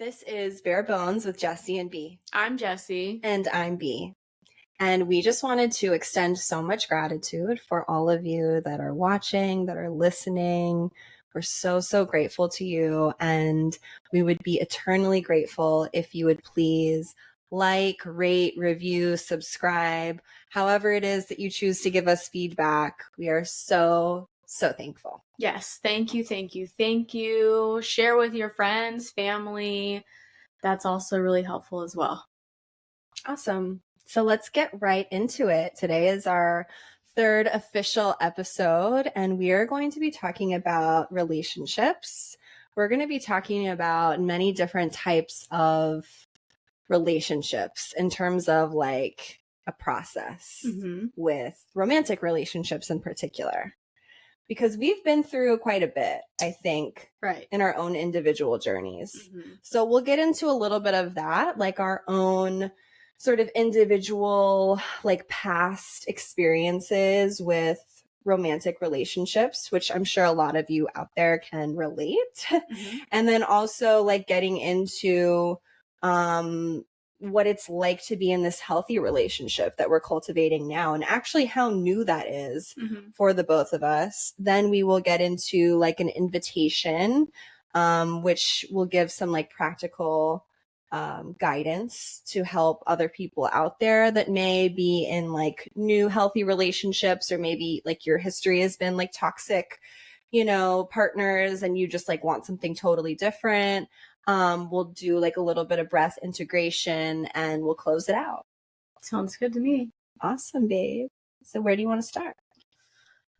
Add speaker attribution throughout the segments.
Speaker 1: This is Bare Bones with Jessy and B.
Speaker 2: I'm Jessy.
Speaker 1: And I'm B. And we just wanted to extend so much gratitude for all of you that are watching, that are listening. We're so, so grateful to you. And we would be eternally grateful if you would please like, rate, review, subscribe, however it is that you choose to give us feedback. We are so thankful.
Speaker 2: Yes. Thank you. Thank you. Thank you. Share with your friends, family. That's also really helpful as well.
Speaker 1: Awesome. So let's get right into it. Today is our third official episode, and we are going to be talking about relationships. We're going to be talking about many different types of relationships in terms of like a process with romantic relationships in particular. Because we've been through quite a bit, I think,
Speaker 2: right,
Speaker 1: in our own individual journeys. So we'll get into a little bit of that, like our own sort of individual, like past experiences with romantic relationships, which I'm sure a lot of you out there can relate. And then also like getting into what it's like to be in this healthy relationship that we're cultivating now, and actually how new that is for the both of us. Then we will get into like an invitation, which will give some like practical guidance to help other people out there that may be in like new healthy relationships, or maybe like your history has been like toxic, partners, and you just like want something totally different. We'll do like a little bit of breath integration and we'll close it out.
Speaker 2: Sounds good to me.
Speaker 1: Awesome, babe. So where do you want to start?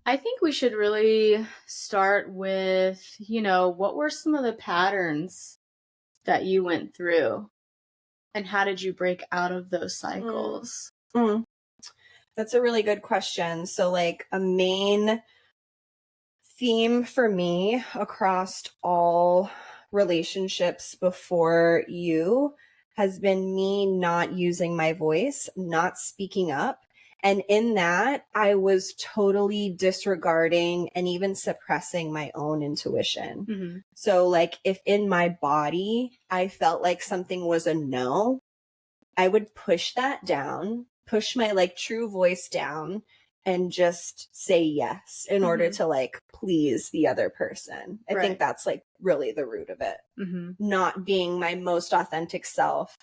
Speaker 2: I think we should really start with, what were some of the patterns that you went through and how did you break out of those cycles?
Speaker 1: That's a really good question. So like a main theme for me across all relationships before you has been me not using my voice, not speaking up. And in that, I was totally disregarding and even suppressing my own intuition. So like if in my body, I felt like something was a no, I would push that down, push my like true voice down, and just say yes in order to like please the other person. I think that's like really the root of it. Not being my most authentic self,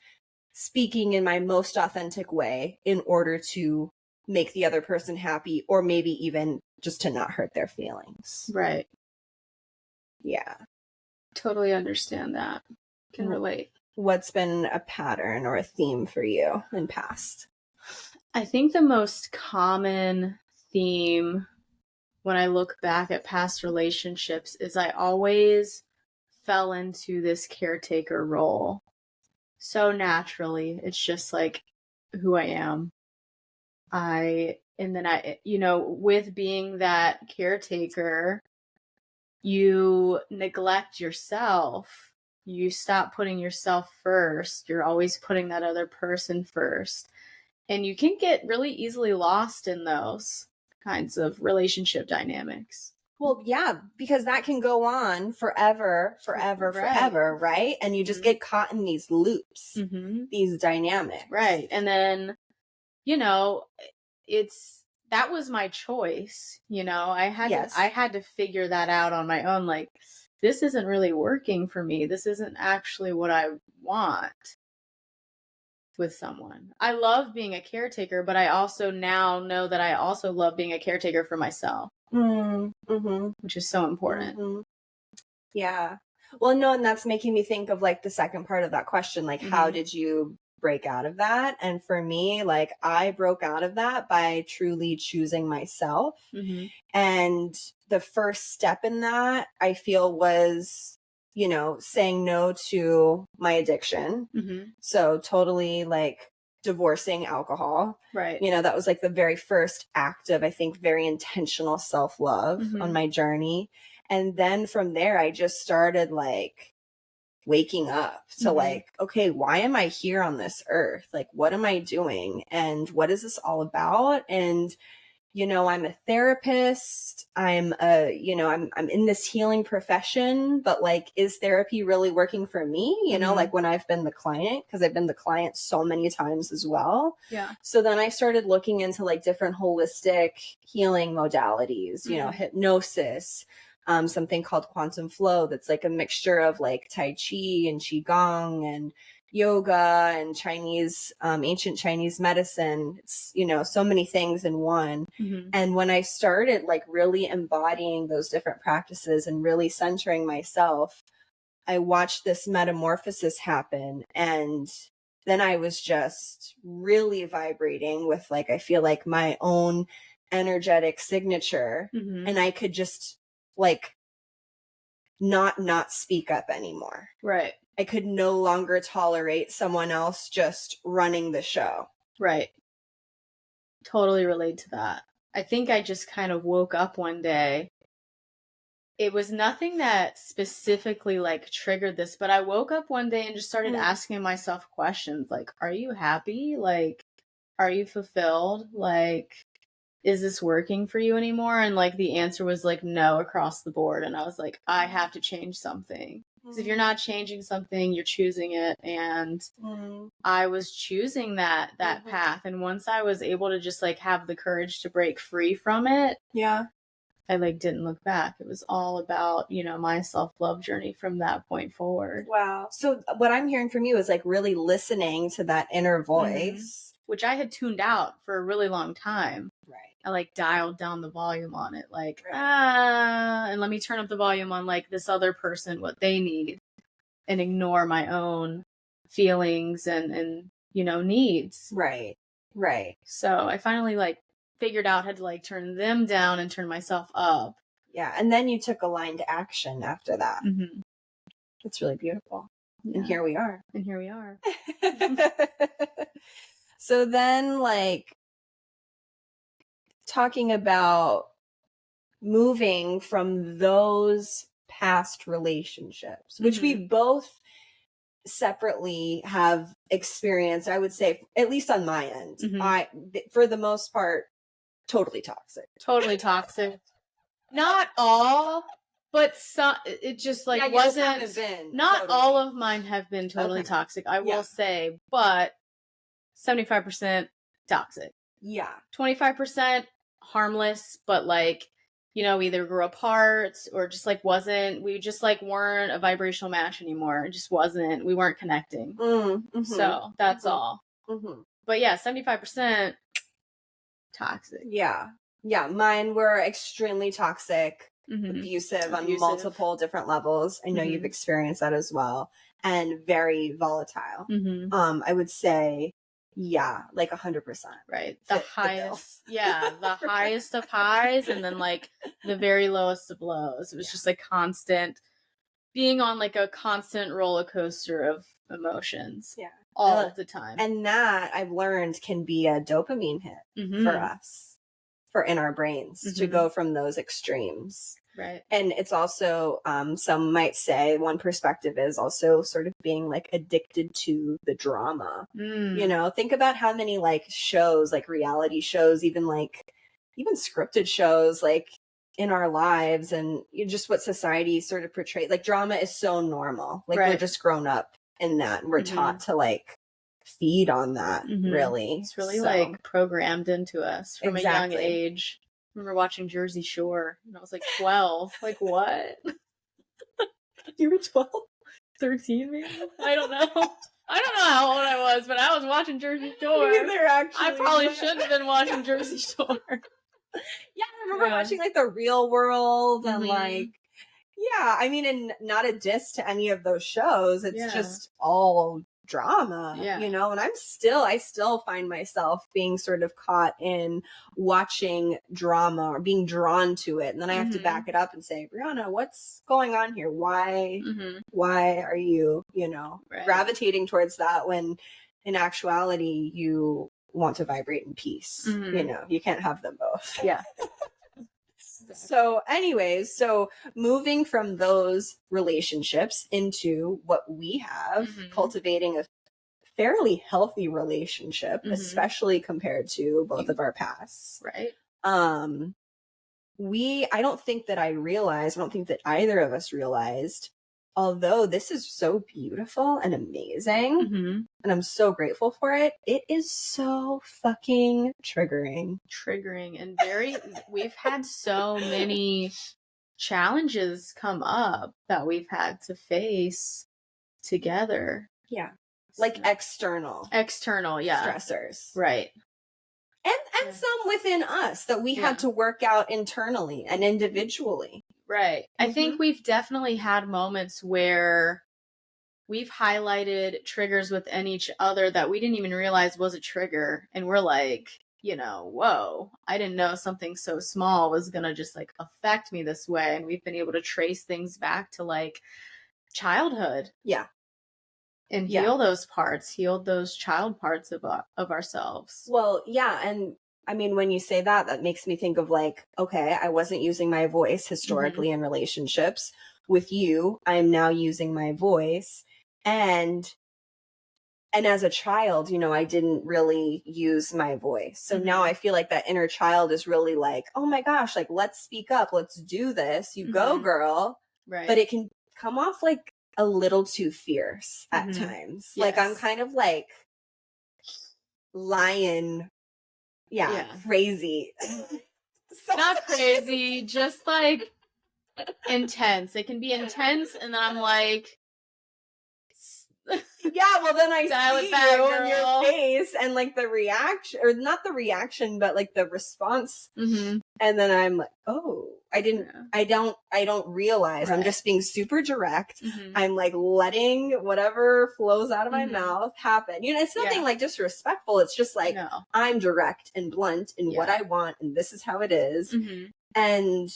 Speaker 1: speaking in my most authentic way in order to make the other person happy, or maybe even just to not hurt their feelings.
Speaker 2: Right.
Speaker 1: Yeah.
Speaker 2: Totally understand that. Can relate.
Speaker 1: What's been a pattern or a theme for you in past?
Speaker 2: I think the most common theme when I look back at past relationships is I always fell into this caretaker role so naturally. It's just like who I am. With being that caretaker, you neglect yourself. You stop putting yourself first. You're always putting that other person first. And you can get really easily lost in those kinds of relationship dynamics.
Speaker 1: Well, yeah, because that can go on forever, right? And you just get caught in these loops, these dynamics.
Speaker 2: Right. And then, that was my choice. I had to figure that out on my own. Like, this isn't really working for me. This isn't actually what I want with someone. I love being a caretaker, but I also now know that I also love being a caretaker for myself, which is so important.
Speaker 1: Yeah. Well, no, and that's making me think of like the second part of that question, like how did you break out of that? And for me, like I broke out of that by truly choosing myself. And the first step in that, I feel, was saying no to my addiction. So totally like divorcing alcohol.
Speaker 2: Right.
Speaker 1: That was like the very first act of, I think, very intentional self-love on my journey. And then from there, I just started like waking up to like, okay, why am I here on this earth? Like, what am I doing? And what is this all about? And you know, I'm a therapist. I'm in this healing profession, but like, is therapy really working for me? You know, like when I've been the client, because I've been the client so many times as well.
Speaker 2: Yeah.
Speaker 1: So then I started looking into like different holistic healing modalities, you know, hypnosis, something called quantum flow. That's like a mixture of like Tai Chi and Qigong and yoga and Chinese, ancient Chinese medicine. It's, you know, so many things in one. And when I started like really embodying those different practices and really centering myself, I watched this metamorphosis happen. And then I was just really vibrating with like, I feel like my own energetic signature. And I could just like not speak up anymore.
Speaker 2: Right.
Speaker 1: I could no longer tolerate someone else just running the show.
Speaker 2: Right. Totally relate to that. I think I just kind of woke up one day. It was nothing that specifically like triggered this, but I woke up one day and just started asking myself questions like, are you happy? Like, are you fulfilled? Like, is this working for you anymore? And like the answer was like no across the board. And I was like, I have to change something. Because if you're not changing something, you're choosing it. And I was choosing that path. And once I was able to just like have the courage to break free from it, I like didn't look back. It was all about, you know, my self-love journey from that point forward.
Speaker 1: Wow. So what I'm hearing from you is like really listening to that inner voice,
Speaker 2: which I had tuned out for a really long time.
Speaker 1: Right.
Speaker 2: I like dialed down the volume on it, like, and let me turn up the volume on like this other person, what they need, and ignore my own feelings and you know, needs.
Speaker 1: Right. Right.
Speaker 2: So I finally like figured out how to like turn them down and turn myself up.
Speaker 1: Yeah. And then you took aligned action after that. It's really beautiful. Yeah. And here we are. So then like talking about moving from those past relationships, which we both separately have experienced, I would say, at least on my end, for the most part, totally toxic.
Speaker 2: Not all, but some, it just like wasn't, not all of mine have been totally toxic, I will say, but 75% toxic.
Speaker 1: Yeah.
Speaker 2: 25% harmless, but like, you know, either grew apart or just like we just like weren't a vibrational match anymore. It just wasn't, we weren't connecting. So that's all. But yeah, 75% toxic.
Speaker 1: Yeah. Yeah. Mine were extremely toxic, abusive on multiple different levels. I know you've experienced that as well. And very volatile. I would say, yeah, like 100%.
Speaker 2: Right. The highest. Yeah. The highest of highs and then like the very lowest of lows. It was just like constant being on like a constant roller coaster of emotions.
Speaker 1: Yeah.
Speaker 2: All of the time.
Speaker 1: And that I've learned can be a dopamine hit for us, in our brains to go from those extremes.
Speaker 2: Right.
Speaker 1: And it's also, some might say one perspective is also sort of being like addicted to the drama. You know, think about how many like shows, like reality shows, even scripted shows, like in our lives and just what society sort of portrays. Like drama is so normal. Like we're just grown up in that. And we're taught to like feed on that, really.
Speaker 2: It's really like programmed into us from a young age. I remember watching Jersey Shore and I was like 12. Like, what?
Speaker 1: You were 12?
Speaker 2: 13 maybe? I don't know. I don't know how old I was, but I was watching Jersey Shore. I probably shouldn't have been watching Jersey Shore.
Speaker 1: Yeah, I remember watching like The Real World and like, yeah, I mean, and not a diss to any of those shows. It's just all drama, you know, and I still find myself being sort of caught in watching drama or being drawn to it. And then I have to back it up and say, Brianna, what's going on here? Why are you, you know, gravitating towards that when in actuality you want to vibrate in peace? You know, you can't have them both.
Speaker 2: Yeah.
Speaker 1: So anyways, so moving from those relationships into what we have, cultivating a fairly healthy relationship, especially compared to both of our pasts.
Speaker 2: Right.
Speaker 1: I don't think that I don't think that either of us realized, although this is so beautiful and amazing, and I'm so grateful for it, it is so fucking triggering.
Speaker 2: And we've had so many challenges come up that we've had to face together.
Speaker 1: Yeah. Like external,
Speaker 2: yeah.
Speaker 1: Stressors.
Speaker 2: Right.
Speaker 1: And some within us that we had to work out internally and individually.
Speaker 2: Right. I think we've definitely had moments where we've highlighted triggers within each other that we didn't even realize was a trigger. And we're like, whoa, I didn't know something so small was going to just like affect me this way. And we've been able to trace things back to like childhood.
Speaker 1: Yeah.
Speaker 2: And heal those child parts of ourselves.
Speaker 1: Well, yeah. And I mean, when you say that, that makes me think of like, okay, I wasn't using my voice historically in relationships. With you, I'm now using my voice. And as a child, I didn't really use my voice. So now I feel like that inner child is really like, oh my gosh, like, let's speak up. Let's do this. You go, girl. Right. But it can come off like a little too fierce at times. Yes. Like I'm kind of like lion. Yeah. Crazy.
Speaker 2: Not crazy, just like intense. It can be intense and then I'm like,
Speaker 1: yeah, well then I see you in your face and like the reaction, or not the reaction, but like the response. And then I'm like, oh, I don't realize. Right. I'm just being super direct. I'm like letting whatever flows out of my mouth happen. It's nothing like disrespectful. It's just like, I'm direct and blunt in what I want. And this is how it is. And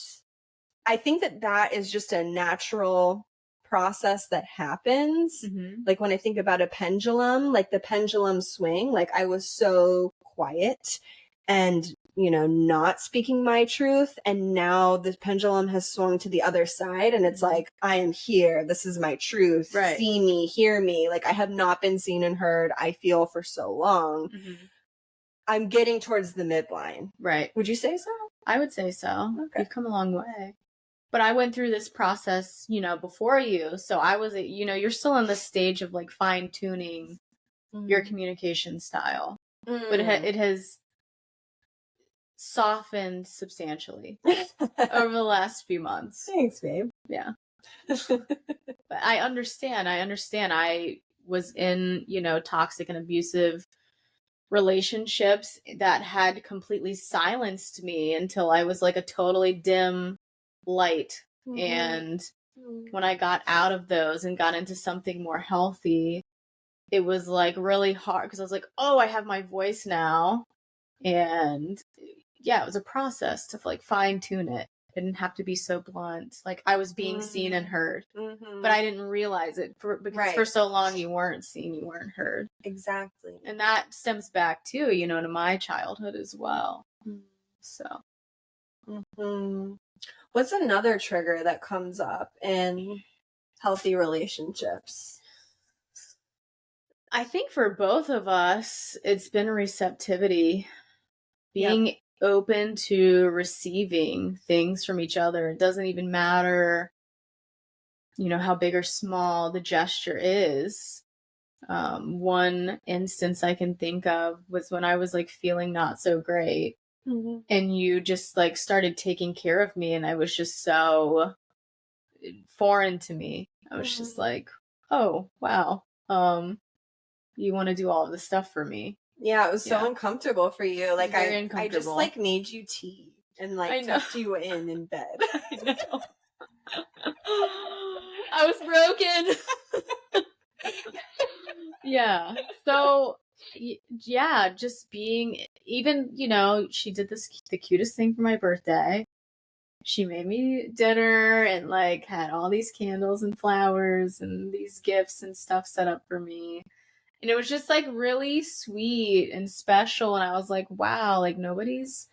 Speaker 1: I think that is just a natural process that happens. Like when I think about a pendulum, like the pendulum swing, like I was so quiet and, not speaking my truth. And now the pendulum has swung to the other side and it's like, I am here. This is my truth. Right. See me, hear me. Like I have not been seen and heard, I feel, for so long. I'm getting towards the midline. Right. Would you say so?
Speaker 2: I would say so. Okay. You've come a long way. But I went through this process, before you. So I was, you're still in the stage of like fine tuning your communication style. But it has softened substantially over the last few months.
Speaker 1: Thanks, babe.
Speaker 2: Yeah. But I understand. I was in, toxic and abusive relationships that had completely silenced me until I was like a totally dim light. And when I got out of those and got into something more healthy, it was like really hard because I was like, oh, I have my voice now. And it was a process to like fine tune it. It didn't have to be so blunt. Like I was being seen and heard, but I didn't realize it because for so long you weren't seen, you weren't heard.
Speaker 1: Exactly.
Speaker 2: And that stems back too, to my childhood as well. So.
Speaker 1: What's another trigger that comes up in healthy relationships?
Speaker 2: I think for both of us, it's been receptivity. Being open to receiving things from each other. It doesn't even matter, how big or small the gesture is. One instance I can think of was when I was like feeling not so great. And you just like started taking care of me and I was just so foreign to me. I was just like, oh, wow. You want to do all of this stuff for me.
Speaker 1: Yeah, it was so uncomfortable for you. Like
Speaker 2: I
Speaker 1: just like made you tea and like tucked you in bed.
Speaker 2: I know. I was broken. Yeah. So just being, even, she did the cutest thing for my birthday. She made me dinner and like had all these candles and flowers and these gifts and stuff set up for me. And it was just like really sweet and special. And I was like, wow, like nobody's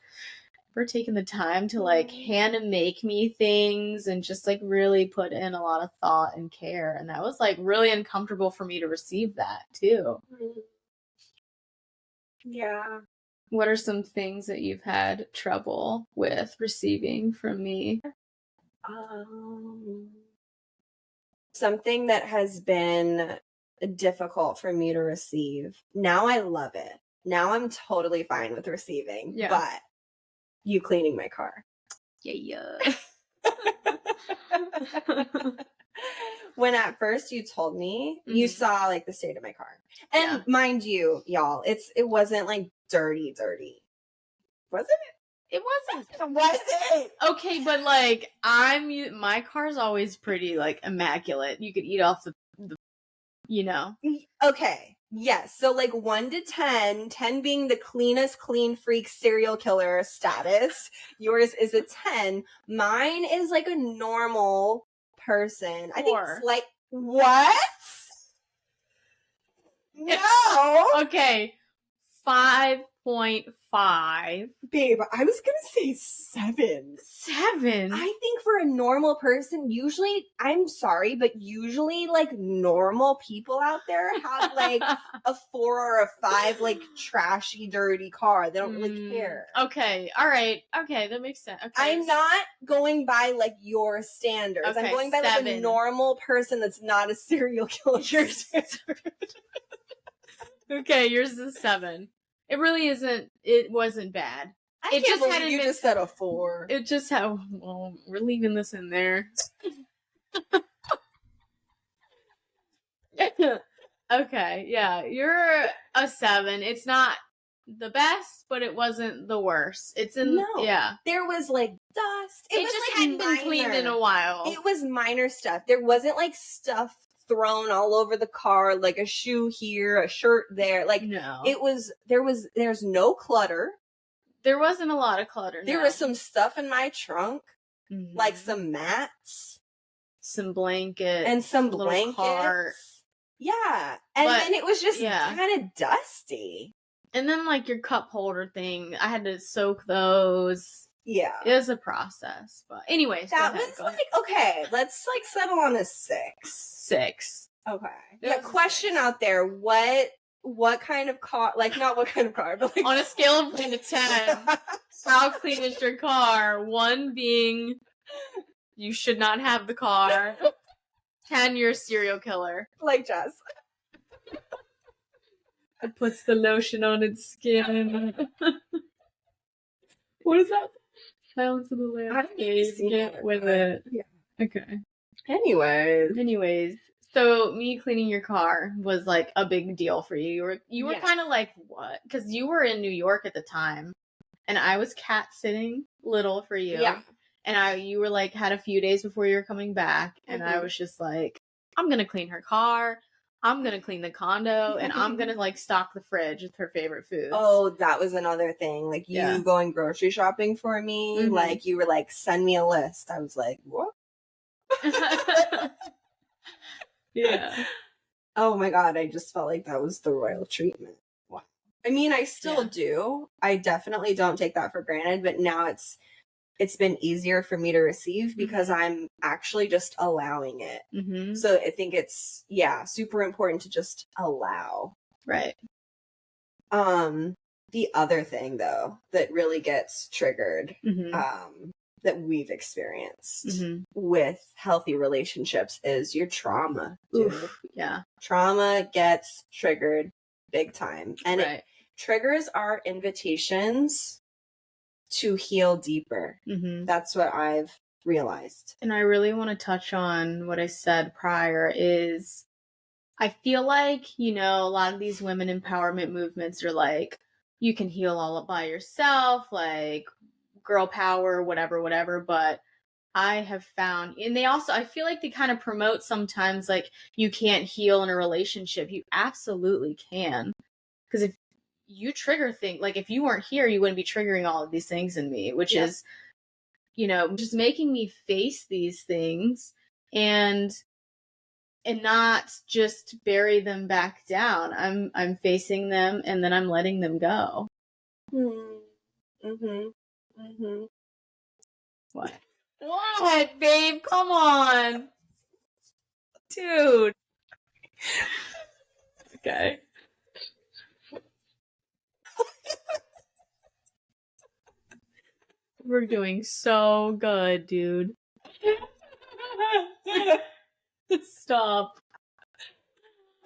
Speaker 2: ever taken the time to like hand make me things and just like really put in a lot of thought and care. And that was like really uncomfortable for me to receive that too.
Speaker 1: Yeah.
Speaker 2: What are some things that you've had trouble with receiving from me?
Speaker 1: Something that has been difficult for me to receive. Now I love it. Now I'm totally fine with receiving. Yeah. But you cleaning my car.
Speaker 2: Yeah.
Speaker 1: When at first you told me, you saw like the state of my car. And mind you, y'all, it wasn't like dirty. Wasn't it?
Speaker 2: It wasn't.
Speaker 1: Was it?
Speaker 2: Okay, but like my car's always pretty like immaculate. You could eat off the you know.
Speaker 1: Okay. Yes. So like 1 to 10, 10 being the cleanest clean freak serial killer status. Yours is a 10. Mine is like a normal person. 4. I think it's like what? No.
Speaker 2: Okay. 5.5.
Speaker 1: Babe, I was gonna say 7.
Speaker 2: 7?
Speaker 1: I think for a normal person, usually, I'm sorry, but usually, like, normal people out there have, like, a 4 or a 5, like, trashy, dirty car. They don't really care.
Speaker 2: Okay, alright. Okay, that makes sense. Okay.
Speaker 1: I'm not going by, like, your standards. Okay, I'm going by, 7. Like, a normal person that's not a serial killer.
Speaker 2: Okay, yours is 7. It really isn't. It wasn't bad.
Speaker 1: I can't believe you just said a 4.
Speaker 2: It just had. Well, we're leaving this in there. Okay, yeah, you're a 7. It's not the best, but it wasn't the worst. It's in. No. Yeah.
Speaker 1: There was like dust.
Speaker 2: It just like hadn't been cleaned in a while.
Speaker 1: It was minor stuff. There wasn't like stuff thrown all over the car, like a shoe here, a shirt there. Like no. There's no clutter.
Speaker 2: There wasn't a lot of clutter.
Speaker 1: There was some stuff in my trunk, like some mats,
Speaker 2: some blankets,
Speaker 1: and some blankets. Cart. Yeah, and then it was just kind of dusty.
Speaker 2: And then like your cup holder thing, I had to soak those.
Speaker 1: Yeah.
Speaker 2: It was a process. But anyways,
Speaker 1: that was like, okay, let's like settle on a 6.
Speaker 2: 6.
Speaker 1: Okay. Yeah, question out there. What kind of car, like not what kind of car, but like.
Speaker 2: On a scale of 1 to 10, how clean is your car? 1 being you should not have the car. 10, you're a serial killer.
Speaker 1: Like Jess.
Speaker 2: It puts the lotion on its skin. What is that? Silence of the Lambs. Get with it. Yeah. Okay.
Speaker 1: Anyways.
Speaker 2: So me cleaning your car was like a big deal for you. You were kind of like, what? Because you were in New York at the time, and I was cat sitting little for you. Yeah. And you were like had a few days before you were coming back, and I was just like, I'm gonna clean her car. I'm gonna clean the condo, and I'm gonna like stock the fridge with her favorite foods.
Speaker 1: Oh, that was another thing. Like you going grocery shopping for me. Like you were like, send me a list. I was like, what?
Speaker 2: Yeah.
Speaker 1: Oh my God. I just felt like that was the royal treatment. Wow. I mean, I still do. I definitely don't take that for granted, but now it's been easier for me to receive because I'm actually just allowing it. So I think it's, super important to just allow.
Speaker 2: Right.
Speaker 1: The other thing though, that really gets triggered, that we've experienced with healthy relationships is your trauma.
Speaker 2: Oof, yeah.
Speaker 1: Trauma gets triggered big time. And it triggers our invitations to heal deeper. That's what I've realized.
Speaker 2: And I really want to touch on what I said prior is I feel like, a lot of these women empowerment movements are like, you can heal all by yourself, like girl power, whatever. But I have found, and I feel like they kind of promote sometimes like you can't heal in a relationship. You absolutely can. Because if you trigger things, like if you weren't here, you wouldn't be triggering all of these things in me, which is, just making me face these things and not just bury them back down. I'm facing them and then I'm letting them go. What, babe? Come on. Dude. Okay. We're doing so good, dude. Stop.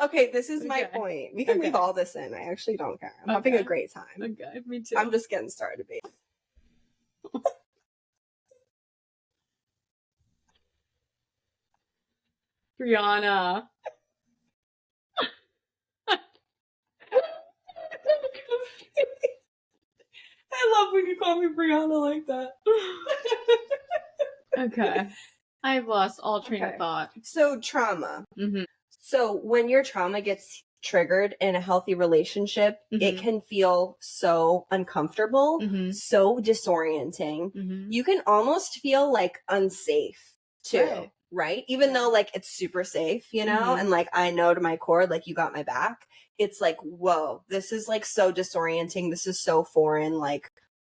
Speaker 1: Okay, this is my point. We can leave all this in. I actually don't care. I'm having a great time.
Speaker 2: Okay, me too.
Speaker 1: I'm just getting started, babe.
Speaker 2: Brianna. I love when you call me Brianna like that. Okay. I've lost all train of thought.
Speaker 1: So trauma.
Speaker 2: Mm-hmm.
Speaker 1: So when your trauma gets triggered in a healthy relationship, it can feel so uncomfortable, so disorienting. You can almost feel like unsafe too, right? Even though like it's super safe, you know, and like I know to my core, like you got my back. It's like, whoa, this is like so disorienting. This is so foreign. Like,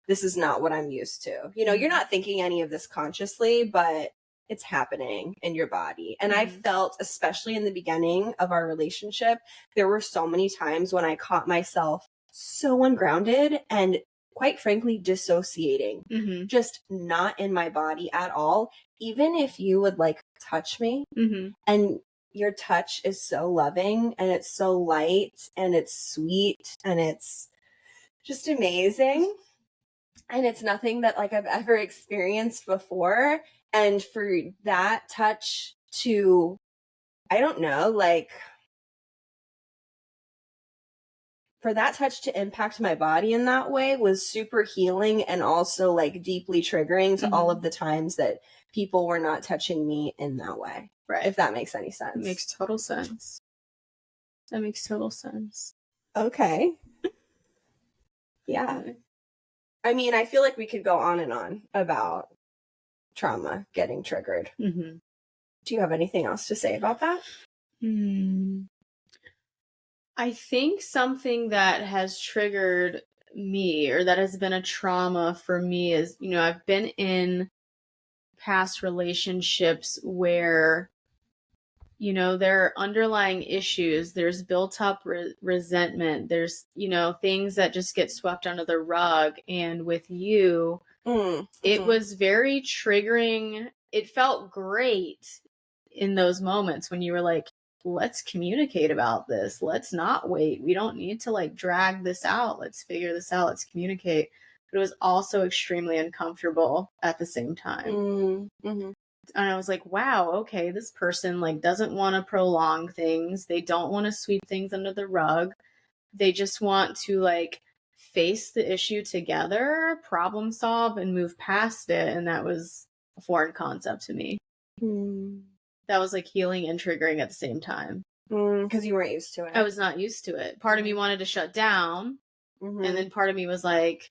Speaker 1: this is not what I'm used to. You know, you're not thinking any of this consciously, but it's happening in your body. And I felt, especially in the beginning of our relationship, there were so many times when I caught myself so ungrounded and quite frankly dissociating, just not in my body at all. Even if you would like touch me and your touch is so loving and it's so light and it's sweet and it's just amazing. And it's nothing that like I've ever experienced before. And for that touch to, I don't know, like for that touch to impact my body in that way was super healing and also like deeply triggering to all of the times that people were not touching me in that way. Right. If that makes any sense.
Speaker 2: It makes total sense. That makes total sense.
Speaker 1: Okay. Yeah. I mean, I feel like we could go on and on about trauma getting triggered. Do you have anything else to say about that?
Speaker 2: I think something that has triggered me or that has been a trauma for me is, you know, I've been in past relationships where, you know, there are underlying issues. There's built up resentment. There's, you know, things that just get swept under the rug. And with you, it was very triggering. It felt great in those moments when you were like, let's communicate about this. Let's not wait. We don't need to like drag this out. Let's figure this out. Let's communicate. But it was also extremely uncomfortable at the same time. And I was like, wow, okay, this person like doesn't want to prolong things. They don't want to sweep things under the rug. They just want to like face the issue together, problem solve, and move past it. And that was a foreign concept to me. That was like healing and triggering at the same time.
Speaker 1: Because you weren't used to it.
Speaker 2: I was not used to it. Part of me wanted to shut down. And then part of me was like,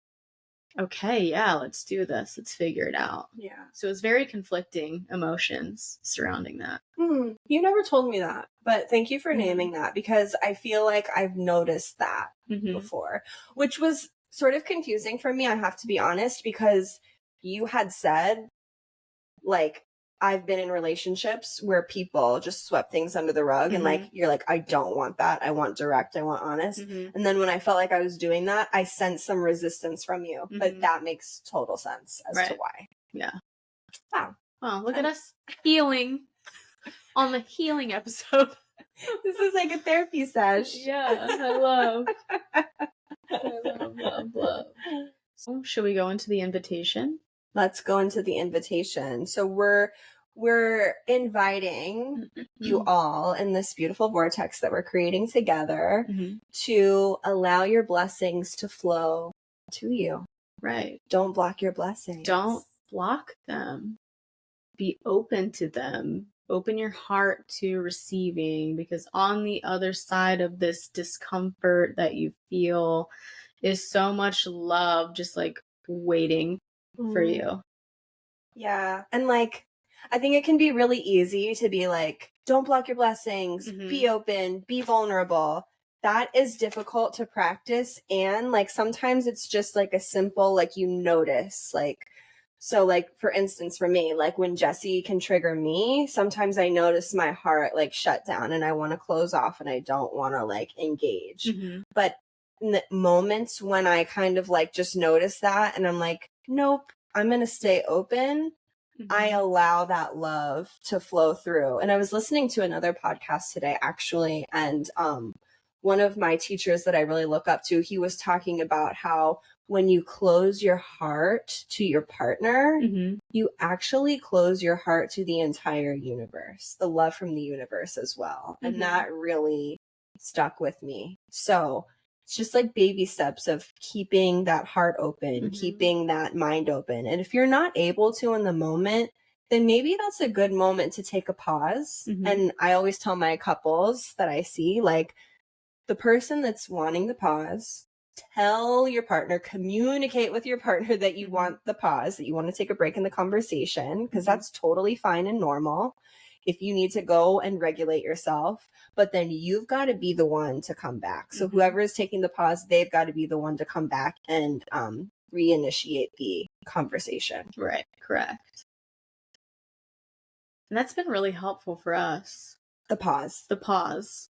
Speaker 2: okay, yeah, let's do this. Let's figure it out. Yeah. So it was very conflicting emotions surrounding that.
Speaker 1: You never told me that, but thank you for naming that because I feel like I've noticed that before, which was sort of confusing for me. I have to be honest, because you had said like, I've been in relationships where people just swept things under the rug and like, you're like, I don't want that. I want direct. I want honest. And then when I felt like I was doing that, I sensed some resistance from you, but that makes total sense as to why.
Speaker 2: Yeah.
Speaker 1: Wow.
Speaker 2: Well, look at us healing on the healing episode.
Speaker 1: This is like a therapy sesh.
Speaker 2: Yeah, I love. love. So, should we go into the invitation?
Speaker 1: Let's go into the invitation. So we're inviting you all in this beautiful vortex that we're creating together to allow your blessings to flow to you.
Speaker 2: Right.
Speaker 1: Don't block your blessings.
Speaker 2: Don't block them. Be open to them. Open your heart to receiving, because on the other side of this discomfort that you feel is so much love just like waiting for you.
Speaker 1: Yeah. And like, I think it can be really easy to be like, don't block your blessings, be open, be vulnerable. That is difficult to practice. And like, sometimes it's just like a simple, like you notice, like, so like, for instance, for me, like when Jessy can trigger me, sometimes I notice my heart like shut down and I want to close off and I don't want to like engage. But in the moments when I kind of like just notice that and I'm like, nope, I'm going to stay open. I allow that love to flow through. And I was listening to another podcast today, actually, and one of my teachers that I really look up to, he was talking about how when you close your heart to your partner, you actually close your heart to the entire universe, the love from the universe as well. And that really stuck with me. So it's just like baby steps of keeping that heart open, keeping that mind open. And if you're not able to in the moment, then maybe that's a good moment to take a pause. And I always tell my couples that I see, like, the person that's wanting the pause, tell your partner, communicate with your partner that you want the pause, that you want to take a break in the conversation, because that's totally fine and normal if you need to go and regulate yourself. But then you've got to be the one to come back. So whoever is taking the pause, they've got to be the one to come back and reinitiate the conversation.
Speaker 2: Right. Correct. And that's been really helpful for us.
Speaker 1: The pause.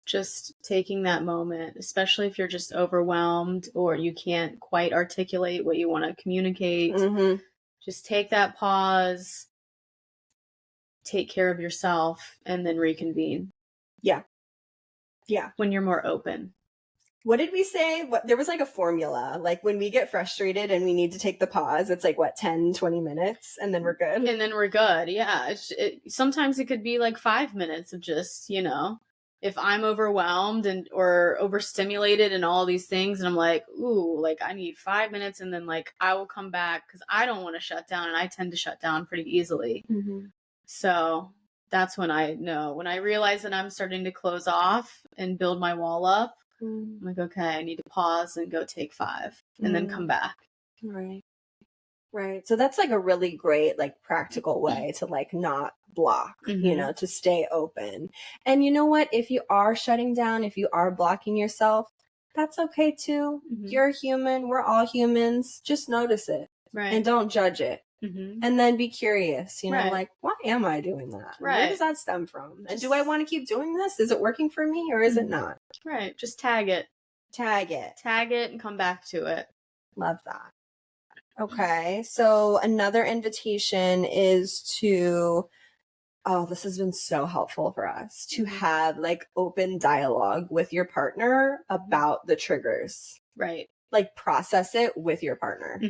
Speaker 2: Just taking that moment, especially if you're just overwhelmed or you can't quite articulate what you want to communicate. Just take that pause, take care of yourself, and then reconvene. Yeah. When you're more open.
Speaker 1: What did we say? There was like a formula. Like when we get frustrated and we need to take the pause, it's like, 10, 20 minutes, and then we're good?
Speaker 2: And then we're good, yeah. Sometimes it could be like 5 minutes of just, if I'm overwhelmed or overstimulated and all these things, and I'm like, ooh, like I need 5 minutes, and then like I will come back because I don't want to shut down, and I tend to shut down pretty easily. So that's when I know, when I realize that I'm starting to close off and build my wall up, I'm like, okay, I need to pause and go take 5 and then come back.
Speaker 1: Right. So that's like a really great, like, practical way to like not block, to stay open. And you know what? If you are shutting down, if you are blocking yourself, that's okay too. You're human. We're all humans. Just notice it. Right. And don't judge it. And then be curious, like, why am I doing that? Right. Where does that stem from? And do I want to keep doing this? Is it working for me or is it not?
Speaker 2: Right. Just tag it. Tag it and come back to it.
Speaker 1: Love that. Okay. So another invitation is to, this has been so helpful for us, to have like open dialogue with your partner about the triggers.
Speaker 2: Right.
Speaker 1: Like process it with your partner.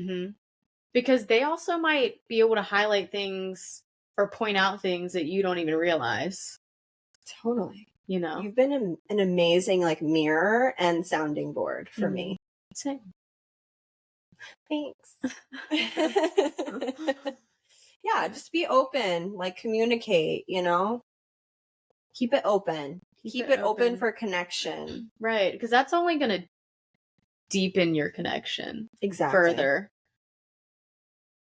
Speaker 2: Because they also might be able to highlight things or point out things that you don't even realize.
Speaker 1: Totally. You've been an amazing like mirror and sounding board for me.
Speaker 2: Same.
Speaker 1: Thanks. Yeah, just be open, like communicate, keep it open. Keep it open for connection.
Speaker 2: Right. Because that's only going to deepen your connection further.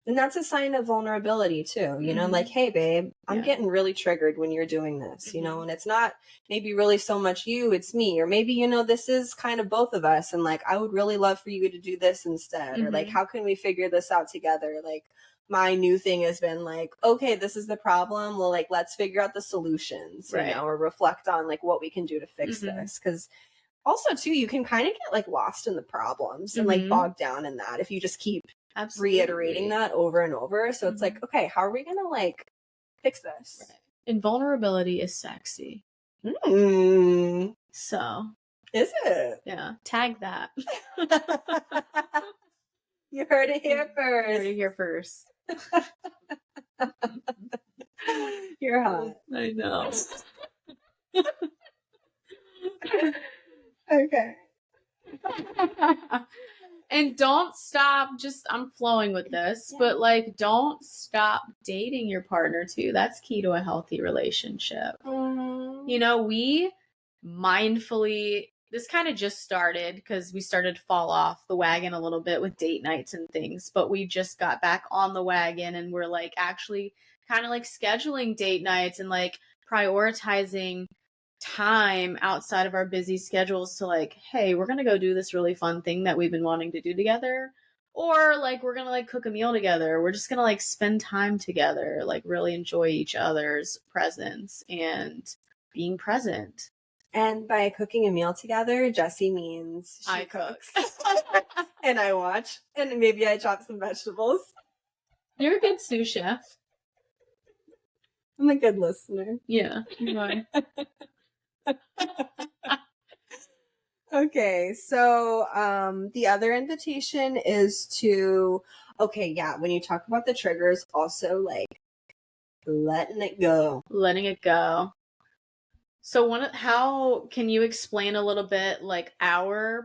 Speaker 1: And that's a sign of vulnerability too, like, hey babe, I'm getting really triggered when you're doing this, and it's not maybe really so much you, it's me. Or maybe, this is kind of both of us. And like, I would really love for you to do this instead. Or like, how can we figure this out together? Like, my new thing has been like, okay, this is the problem. Well, like, let's figure out the solutions, or reflect on like what we can do to fix this. Because also too, you can kind of get like lost in the problems and like bogged down in that if you just keep reiterating that over and over. So it's like, okay, how are we gonna like fix this?
Speaker 2: Right. And vulnerability is sexy. So
Speaker 1: is it?
Speaker 2: Yeah. Tag that.
Speaker 1: You heard it here first.
Speaker 2: You heard it here first.
Speaker 1: You're hot.
Speaker 2: I know.
Speaker 1: Okay.
Speaker 2: And don't stop, I'm flowing with this, but like, don't stop dating your partner too. That's key to a healthy relationship. We mindfully, this kind of just started because we started to fall off the wagon a little bit with date nights and things, but we just got back on the wagon and we're like actually kind of like scheduling date nights and like prioritizing time outside of our busy schedules to like, hey, we're gonna go do this really fun thing that we've been wanting to do together, or like we're gonna like cook a meal together, we're just gonna like spend time together, like really enjoy each other's presence and being present.
Speaker 1: And by cooking a meal together, Jessy means
Speaker 2: I cook
Speaker 1: and I watch, and maybe I chop some vegetables.
Speaker 2: You're a good sous chef.
Speaker 1: I'm a good listener.
Speaker 2: Yeah, you are.
Speaker 1: Okay, so the other invitation is to, okay, yeah, when you talk about the triggers, also like letting it go.
Speaker 2: Letting it go. So how can you explain a little bit like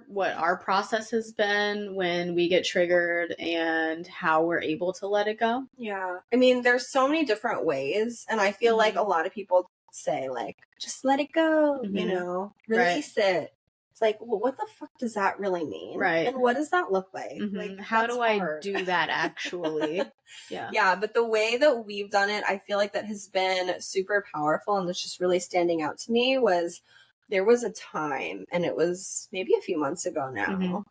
Speaker 2: what our process has been when we get triggered and how we're able to let it go?
Speaker 1: Yeah. I mean, there's so many different ways, and I feel like a lot of people say like just let it go, you know, release it. It's like, well, what the fuck does that really mean?
Speaker 2: Right.
Speaker 1: And what does that look like?
Speaker 2: Like, how do I do that actually? Yeah.
Speaker 1: Yeah, but the way that we've done it, I feel like that has been super powerful, and that's just really standing out to me was there was a time, and it was maybe a few months ago now,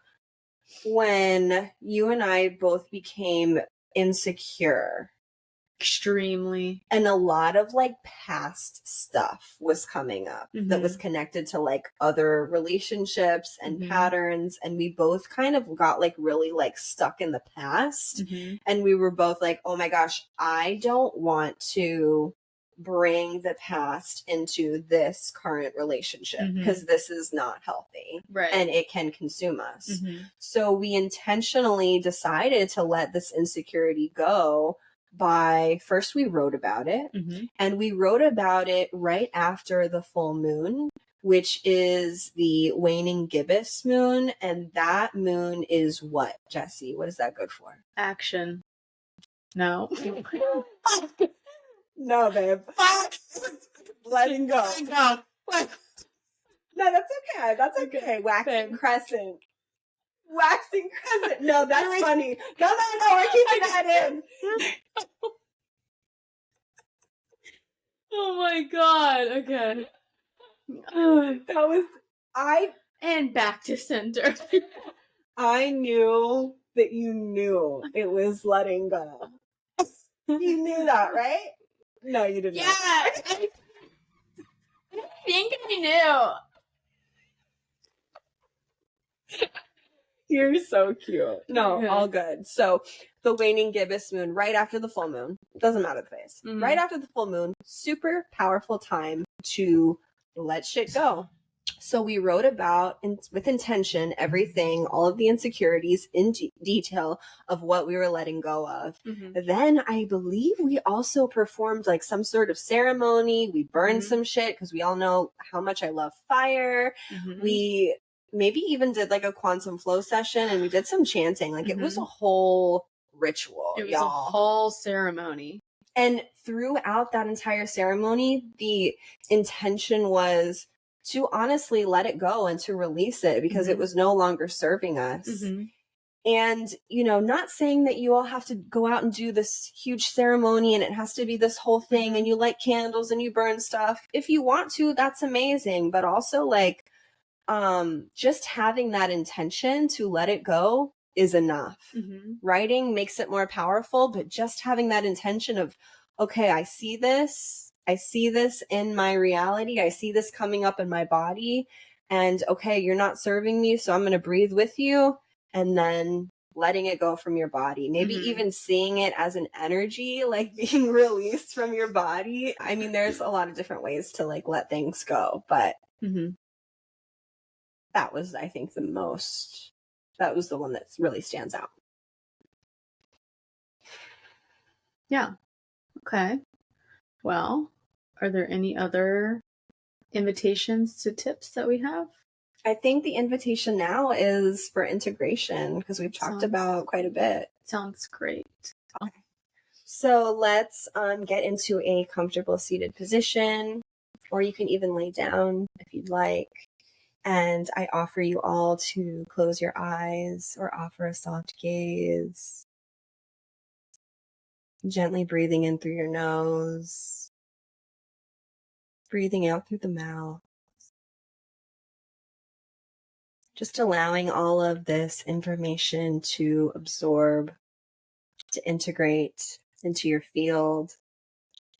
Speaker 1: when you and I both became insecure.
Speaker 2: Extremely.
Speaker 1: And a lot of like past stuff was coming up that was connected to like other relationships and patterns. And we both kind of got like really like stuck in the past. And we were both like, oh my gosh, I don't want to bring the past into this current relationship because this is not healthy. Right. And it can consume us. So we intentionally decided to let this insecurity go by first we wrote about it, and we wrote about it right after the full moon, which is the waning gibbous moon. And that moon is what, Jessy? What is that good for?
Speaker 2: Action. No.
Speaker 1: No, babe. Letting go. No, that's okay. That's okay. Waxing crescent. Waxing crescent. No, that's funny. No, we're keeping that in.
Speaker 2: Oh my god. Okay.
Speaker 1: That was
Speaker 2: and back to center.
Speaker 1: I knew that you knew it was letting go. You knew that, right? No, you didn't.
Speaker 2: Yeah. I think I knew.
Speaker 1: You're so cute. No, all good. So the waning gibbous moon right after the full moon, doesn't matter the phase, right after the full moon, super powerful time to let shit go. So we wrote about, with intention, everything, all of the insecurities in detail of what we were letting go of. Then I believe we also performed like some sort of ceremony. We burned some shit because we all know how much I love fire. We maybe even did like a quantum flow session, and we did some chanting. Like it was a whole ritual.
Speaker 2: It was a whole ceremony.
Speaker 1: And throughout that entire ceremony, the intention was to honestly let it go and to release it because it was no longer serving us. And, you know, not saying that you all have to go out and do this huge ceremony and it has to be this whole thing and you light candles and you burn stuff. If you want to, that's amazing. But also like, just having that intention to let it go is enough. Writing makes it more powerful, but just having that intention of, okay, I see this in my reality. I see this coming up in my body, and okay, you're not serving me, so I'm going to breathe with you, and then letting it go from your body. Maybe even seeing it as an energy, like being released from your body. I mean, there's a lot of different ways to like let things go, but that was, I think, that was the one that really stands out.
Speaker 2: Yeah. Okay. Well, are there any other invitations to tips that we have?
Speaker 1: I think the invitation now is for integration because we've talked about quite a bit.
Speaker 2: Sounds great.
Speaker 1: Okay. So let's get into a comfortable seated position, or you can even lay down if you'd like. And I offer you all to close your eyes or offer a soft gaze. Gently breathing in through your nose, breathing out through the mouth. Just allowing all of this information to absorb, to integrate into your field,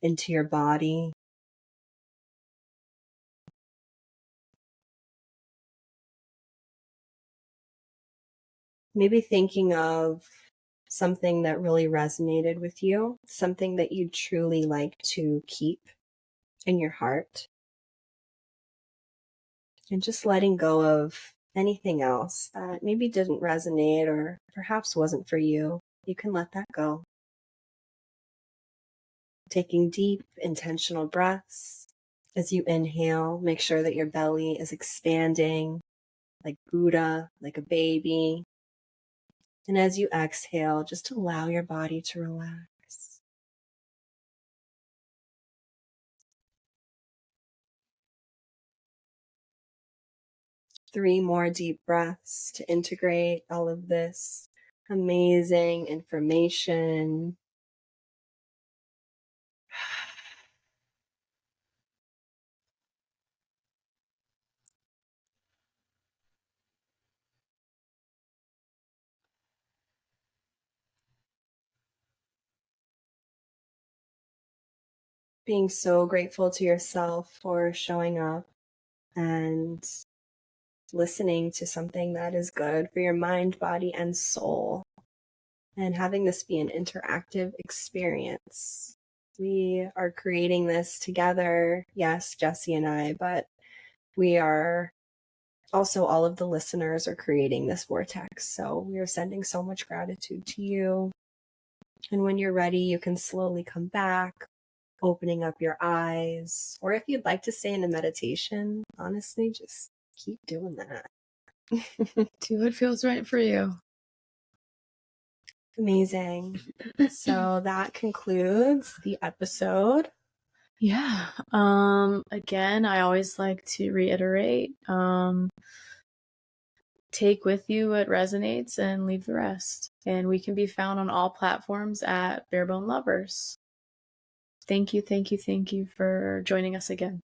Speaker 1: into your body. Maybe thinking of something that really resonated with you, something that you'd truly like to keep in your heart. And just letting go of anything else that maybe didn't resonate or perhaps wasn't for you. You can let that go. Taking deep, intentional breaths. As you inhale, make sure that your belly is expanding like Buddha, like a baby. And as you exhale, just allow your body to relax. Three more deep breaths to integrate all of this amazing information. Being so grateful to yourself for showing up and listening to something that is good for your mind, body, and soul, and having this be an interactive experience. We are creating this together, yes, Jessy and I, but we are also, all of the listeners are creating this vortex. So we are sending so much gratitude to you. And when you're ready, you can slowly come back, opening up your eyes. Or if you'd like to stay in a meditation, honestly, just keep doing that.
Speaker 2: Do what feels right for you.
Speaker 1: Amazing. So that concludes the episode.
Speaker 2: Yeah. Again, I always like to reiterate, take with you what resonates and leave the rest. And we can be found on all platforms at Barebone Lovers. Thank you for joining us again.